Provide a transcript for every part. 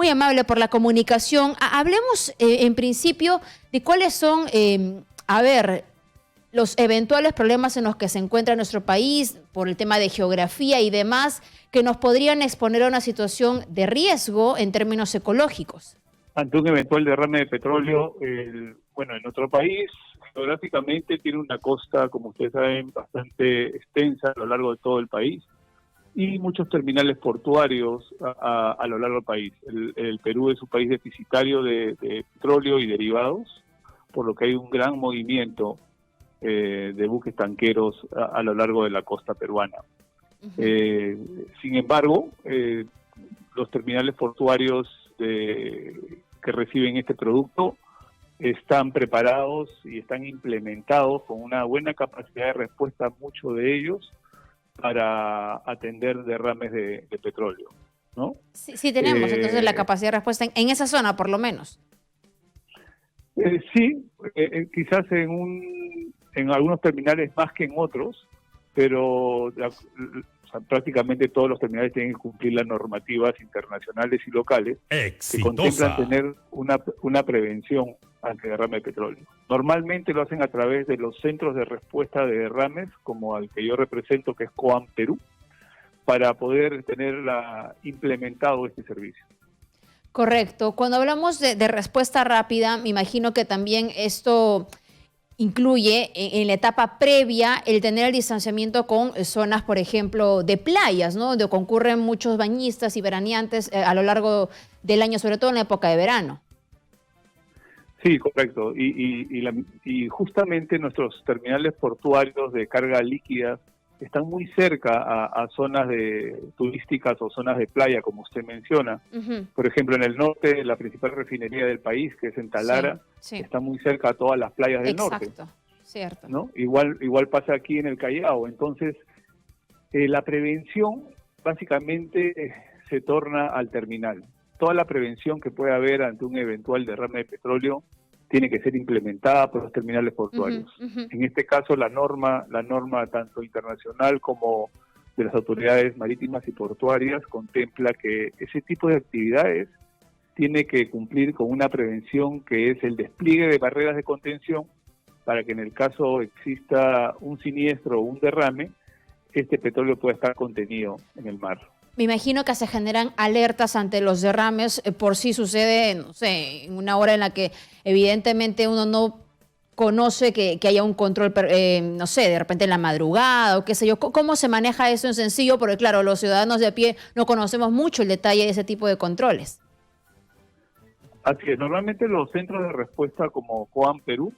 Muy amable por la comunicación. Hablemos en principio de cuáles son, los eventuales problemas en los que se encuentra nuestro país por el tema de geografía y demás, que nos podrían exponer a una situación de riesgo en términos ecológicos. Ante un eventual derrame de petróleo, en nuestro país geográficamente tiene una costa, como ustedes saben, bastante extensa a lo largo de todo el país y muchos terminales portuarios a lo largo del país. El Perú es un país deficitario de petróleo y derivados, por lo que hay un gran movimiento de buques tanqueros a lo largo de la costa peruana. Sin embargo, los terminales portuarios que reciben este producto están preparados y están implementados con una buena capacidad de respuesta, muchos de ellos, para atender derrames de petróleo, ¿no? Sí tenemos entonces la capacidad de respuesta en esa zona, por lo menos. Sí, quizás en algunos terminales más que en otros, pero prácticamente todos los terminales tienen que cumplir las normativas internacionales y locales que contemplan tener una prevención ante derrame de petróleo. Normalmente lo hacen a través de los centros de respuesta de derrames, como al que yo represento, que es COAM Perú, para poder tener implementado este servicio. Correcto. Cuando hablamos de respuesta rápida, me imagino que también esto incluye en la etapa previa el tener el distanciamiento con zonas, por ejemplo, de playas, ¿no? Donde concurren muchos bañistas y veraneantes a lo largo del año, sobre todo en la época de verano. Sí, correcto. Y justamente nuestros terminales portuarios de carga líquida están muy cerca a zonas turísticas o zonas de playa, como usted menciona. Por ejemplo, en el norte, la principal refinería del país, que es en Talara, está muy cerca a todas las playas del norte. Exacto, cierto. ¿No? Igual pasa aquí en el Callao. Entonces, la prevención básicamente se torna al terminal. Toda la prevención que puede haber ante un eventual derrame de petróleo tiene que ser implementada por los terminales portuarios. En este caso, la norma tanto internacional como de las autoridades marítimas y portuarias contempla que ese tipo de actividades tiene que cumplir con una prevención que es el despliegue de barreras de contención para que en el caso exista un siniestro o un derrame, este petróleo pueda estar contenido en el mar. Me imagino que se generan alertas ante los derrames por si sucede, no sé, en una hora en la que evidentemente uno no conoce que haya un control, no sé, de repente en la madrugada o qué sé yo. ¿Cómo se maneja eso en sencillo? Porque claro, los ciudadanos de a pie no conocemos mucho el detalle de ese tipo de controles. Así es, normalmente los centros de respuesta como COAM Perú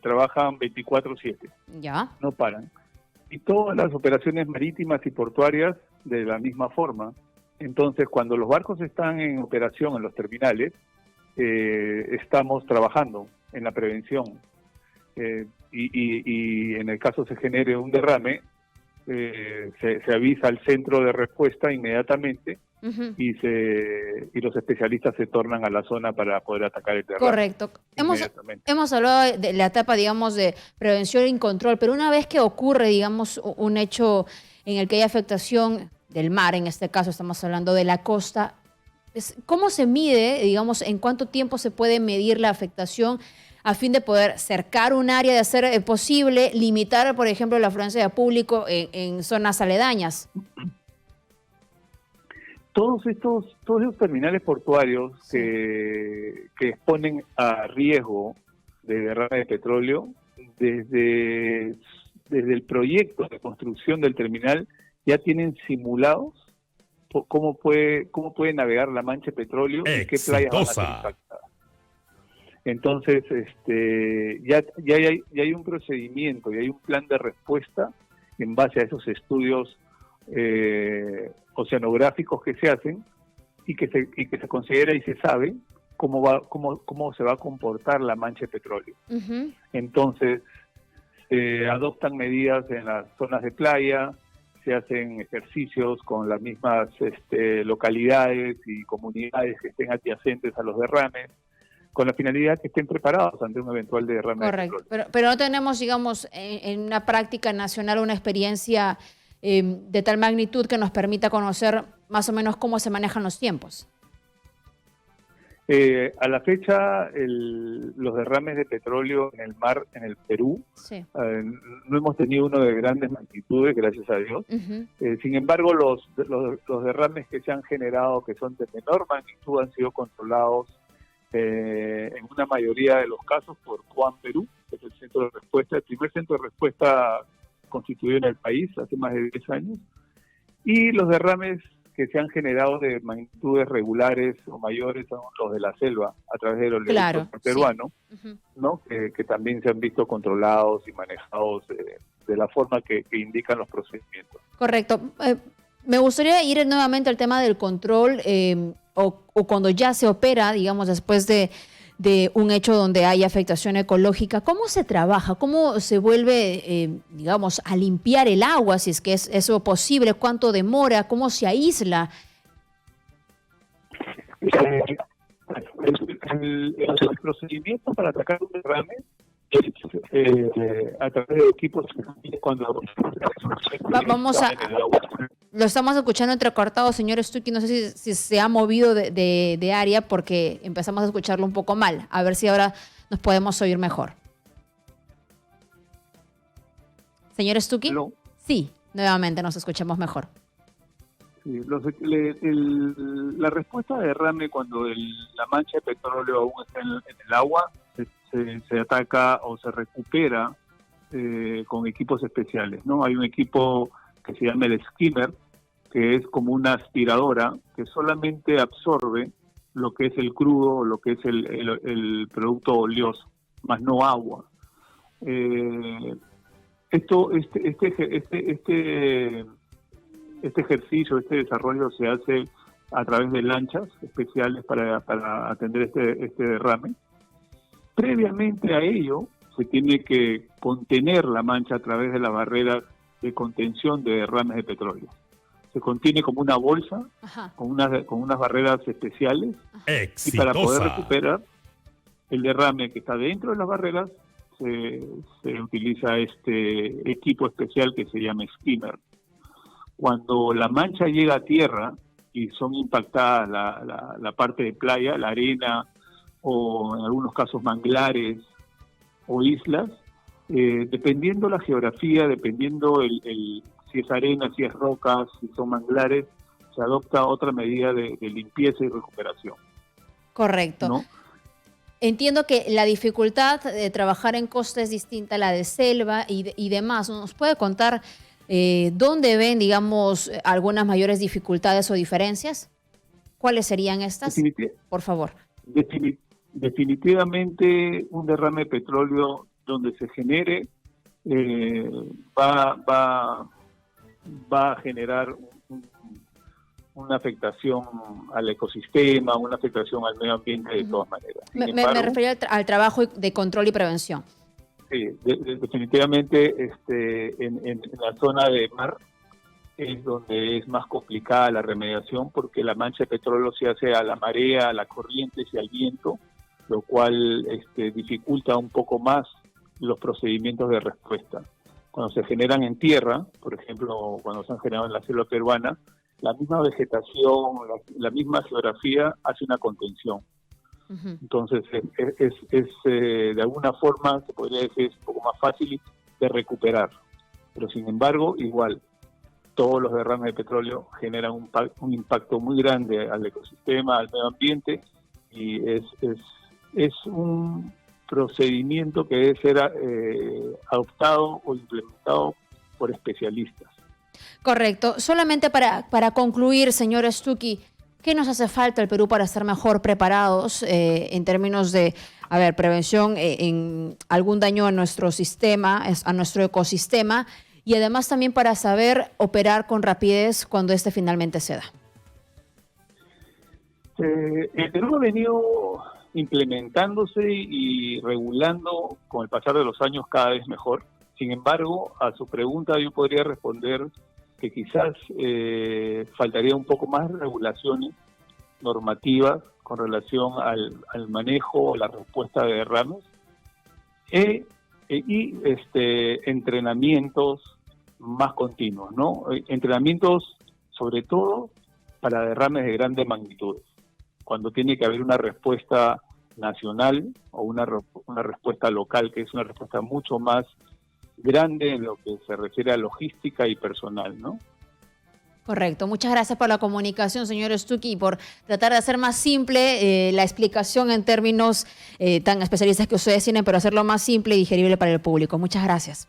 trabajan 24/7, ¿Ya? No paran. Y todas las operaciones marítimas y portuarias de la misma forma. Entonces, cuando los barcos están en operación en los terminales, estamos trabajando en la prevención. Y en el caso se genere un derrame, se avisa al centro de respuesta inmediatamente y los especialistas se tornan a la zona para poder atacar el derrame. Correcto. Hemos hablado de la etapa, digamos, de prevención y control, pero una vez que ocurre, digamos, un hecho en el que hay afectación del mar, en este caso estamos hablando de la costa, ¿cómo se mide, digamos, en cuánto tiempo se puede medir la afectación a fin de poder cercar un área, de ser posible, limitar, por ejemplo, la afluencia de público en zonas aledañas? Todos esos terminales portuarios que exponen a riesgo de derrame de petróleo, desde el proyecto de construcción del terminal ya tienen simulados cómo puede navegar la mancha de petróleo y qué playas van a ser impactadas. Entonces, ya hay un procedimiento y hay un plan de respuesta en base a esos estudios oceanográficos que se hacen y que se considera y se sabe cómo se va a comportar la mancha de petróleo. Entonces, adoptan medidas en las zonas de playa, se hacen ejercicios con las mismas localidades y comunidades que estén adyacentes a los derrames, con la finalidad que estén preparados ante un eventual derrame. Correcto, de petróleo. Pero no tenemos, digamos, en una práctica nacional una experiencia de tal magnitud que nos permita conocer más o menos cómo se manejan los tiempos. A la fecha, los derrames de petróleo en el mar, en el Perú, Sí. no hemos tenido uno de grandes magnitudes, gracias a Dios. Sin embargo, los derrames que se han generado, que son de menor magnitud, han sido controlados en una mayoría de los casos por Juan Perú, que es el centro de respuesta, el primer centro de respuesta constituido en el país hace más de 10 años. Y los derrames que se han generado de magnitudes regulares o mayores son los de la selva, a través del oleoducto peruano, ¿no? Que también se han visto controlados y manejados de la forma que indican los procedimientos. Correcto. Me gustaría ir nuevamente al tema del control o cuando ya se opera, digamos, después de un hecho donde hay afectación ecológica. ¿Cómo se trabaja? ¿Cómo se vuelve, digamos, a limpiar el agua, si es que es eso posible? ¿Cuánto demora? ¿Cómo se aísla? El procedimiento para atacar un derrame a través de equipos cuando lo estamos escuchando entrecortado, señor Stucky. No sé si se ha movido de área, porque empezamos a escucharlo un poco mal. A ver si ahora nos podemos oír mejor. Señor Stucky. ¿Hello? Sí, nuevamente nos escuchamos mejor. Sí, la respuesta de derrame cuando la mancha de petróleo aún está en el agua se ataca o se recupera con equipos especiales, ¿no? Hay un equipo que se llama el skimmer, que es como una aspiradora que solamente absorbe lo que es el crudo, lo que es el producto oleoso, más no agua. Este ejercicio, este desarrollo se hace a través de lanchas especiales para atender este derrame. Previamente a ello, se tiene que contener la mancha a través de las barreras de contención de derrames de petróleo. Se contiene como una bolsa, con unas barreras especiales. ¡Exitosa! Y para poder recuperar el derrame que está dentro de las barreras, se utiliza este equipo especial que se llama skimmer. Cuando la mancha llega a tierra y son impactadas la parte de playa, la arena, o en algunos casos manglares o islas, dependiendo la geografía, dependiendo si es arena, si es roca, si son manglares, se adopta otra medida de limpieza y recuperación. Correcto. ¿No? Entiendo que la dificultad de trabajar en costa es distinta a la de selva y demás. ¿Nos puede contar dónde ven, digamos, algunas mayores dificultades o diferencias? ¿Cuáles serían estas? Por favor. Definitivamente un derrame de petróleo donde se genere va a generar una afectación al ecosistema, una afectación al medio ambiente de todas maneras. Me refería al trabajo de control y prevención. Sí, definitivamente en la zona de mar es donde es más complicada la remediación, porque la mancha de petróleo se hace a la marea, a la corriente y al viento, lo cual dificulta un poco más los procedimientos de respuesta. Cuando se generan en tierra, por ejemplo, cuando se han generado en la selva peruana, la misma vegetación, la misma geografía hace una contención. Entonces, de alguna forma, se podría decir, es un poco más fácil de recuperar. Pero, sin embargo, igual, todos los derrames de petróleo generan un impacto muy grande al ecosistema, al medio ambiente, y es un procedimiento que debe ser adoptado o implementado por especialistas. Correcto. Solamente para concluir, señor Stucky, ¿qué nos hace falta el Perú para estar mejor preparados en términos de prevención en algún daño a nuestro sistema, a nuestro ecosistema, y además también para saber operar con rapidez cuando finalmente se da? El Perú ha venido implementándose y regulando con el pasar de los años cada vez mejor. Sin embargo, a su pregunta yo podría responder que quizás faltaría un poco más de regulaciones normativas con relación al manejo o la respuesta de derrames y entrenamientos más continuos, ¿no? Entrenamientos sobre todo para derrames de grandes magnitudes. cuando tiene que haber una respuesta nacional o una respuesta local, que es una respuesta mucho más grande en lo que se refiere a logística y personal, ¿no? Correcto. Muchas gracias por la comunicación, señor Stucky, y por tratar de hacer más simple la explicación en términos tan especialistas que ustedes tienen, pero hacerlo más simple y digerible para el público. Muchas gracias.